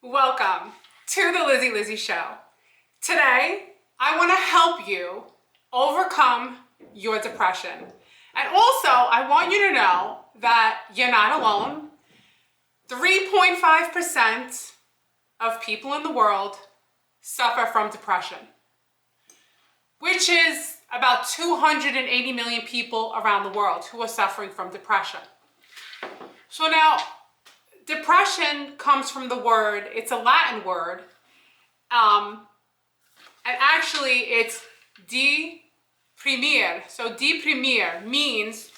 Welcome to the Lizzy Show. Today, I want to help you overcome your depression. And also, I want you to know that you're not alone. 3.5% of people in the world suffer from depression, which is about 280 million people around the world who are suffering from depression. So now, depression comes from the word, it's a Latin word, and actually it's deprimir. So deprimir means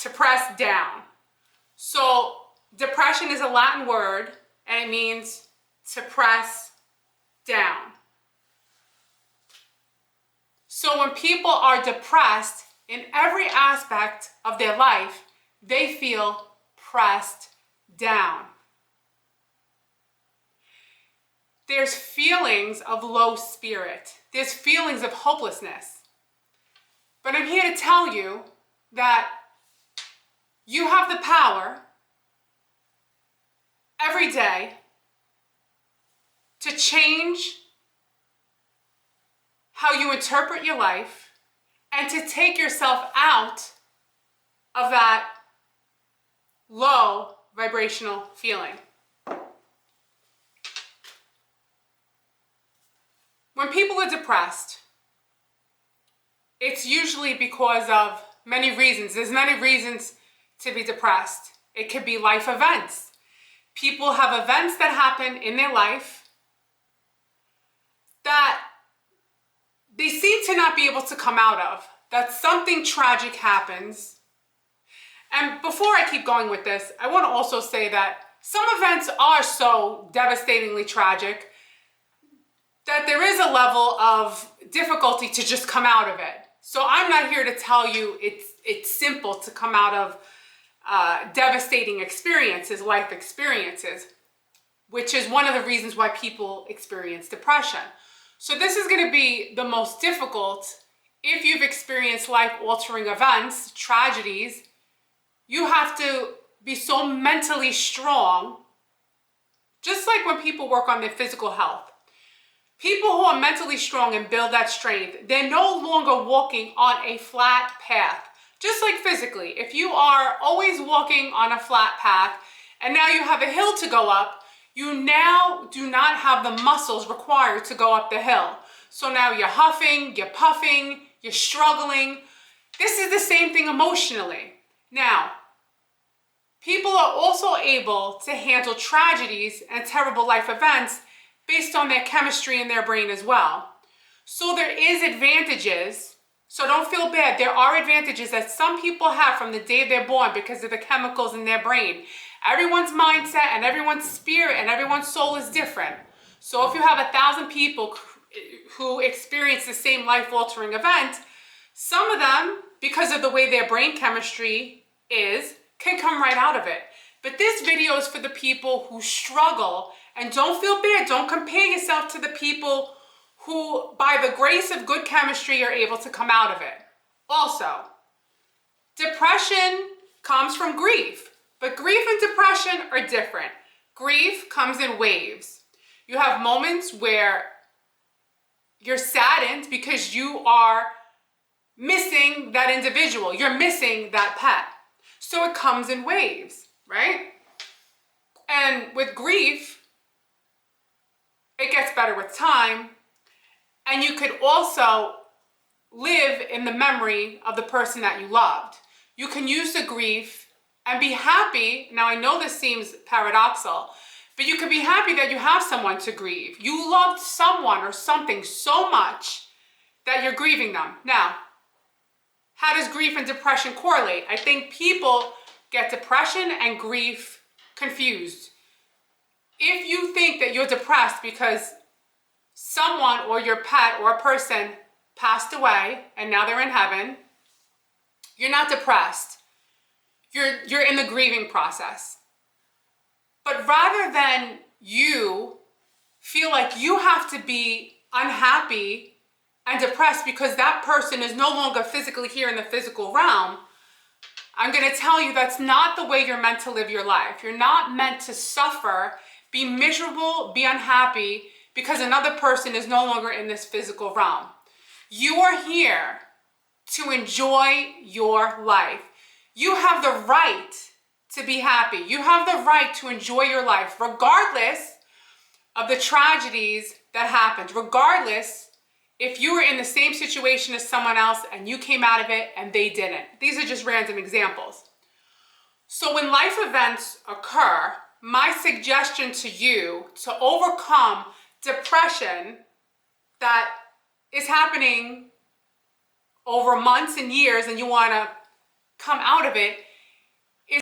to press down. So depression is a Latin word and it means to press down. So when people are depressed in every aspect of their life, they feel pressed down. There's feelings of low spirit. There's feelings of hopelessness. But I'm here to tell you that you have the power every day to change how you interpret your life and to take yourself out of that low vibrational feeling. When people are depressed, it's usually because of many reasons. There's many reasons to be depressed. It could be life events. People have events that happen in their life that they seem to not be able to come out of, that something tragic happens. And before I keep going with this, I want to also say that some events are so devastatingly tragic that there is a level of difficulty to just come out of it. So I'm not here to tell you it's simple to come out of devastating experiences, life experiences, which is one of the reasons why people experience depression. So this is going to be the most difficult if you've experienced life-altering events, tragedies. You have to be so mentally strong, just like when people work on their physical health. People who are mentally strong and build that strength, they're no longer walking on a flat path. Just like physically, if you are always walking on a flat path and now you have a hill to go up, you now do not have the muscles required to go up the hill. So now you're huffing, you're puffing, you're struggling. This is the same thing emotionally. Now, people are also able to handle tragedies and terrible life events based on their chemistry in their brain as well. So there is advantages. So don't feel bad. There are advantages that some people have from the day they're born because of the chemicals in their brain. Everyone's mindset and everyone's spirit and everyone's soul is different. So if you have 1,000 people who experience the same life-altering event, some of them, because of the way their brain chemistry is, can come right out of it. But this video is for the people who struggle, and don't feel bad. Don't compare yourself to the people who, by the grace of good chemistry, are able to come out of it. Also, depression comes from grief, but grief and depression are different. Grief comes in waves. You have moments where you're saddened because you are missing that individual. You're missing that pet. So it comes in waves, right? And with grief, it gets better with time. And you could also live in the memory of the person that you loved. You can use the grief and be happy. Now, I know this seems paradoxical, but you could be happy that you have someone to grieve. You loved someone or something so much that you're grieving them. Now, how does grief and depression correlate? I think people get depression and grief confused. If you think that you're depressed because someone or your pet or a person passed away and now they're in heaven, you're not depressed. You're in the grieving process. But rather than you feel like you have to be unhappy and depressed because that person is no longer physically here in the physical realm, I'm going to tell you that's not the way you're meant to live your life. You're not meant to suffer be miserable, be unhappy because another person is no longer in this physical realm. You are here to enjoy your life. You have the right to be happy. You have the right to enjoy your life, regardless of the tragedies that happened, regardless if you were in the same situation as someone else and you came out of it and they didn't. These are just random examples. So when life events occur, my suggestion to you to overcome depression that is happening over months and years and you want to come out of it